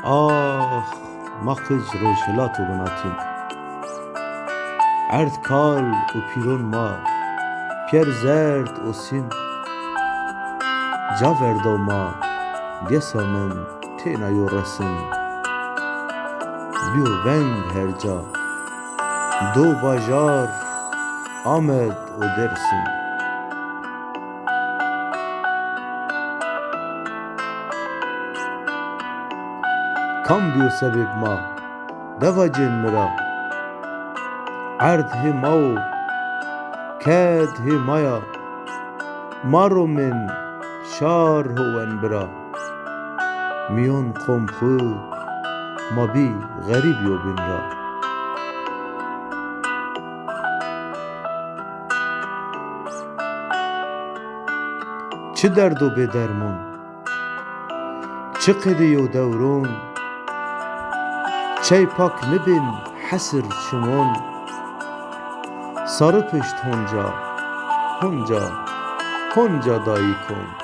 آه مخج روشلات و بناتین عرض کال و پیرون ما پیر زرد و سین جا وردو ما دیسا من تینا یو رسن بیو ونگ هر جا دو باجار آمد و درسن کم بیو سبب ما دوا جن مرا عرض هماو کد همایا مارو من شار هون برا میون قوم خو ما بی غریب یو بین را چه درد و به درمون چه قدی و دورون چای پاک نبین حسر شمون سارو پشت هنجا هنجا هنجا دایی کن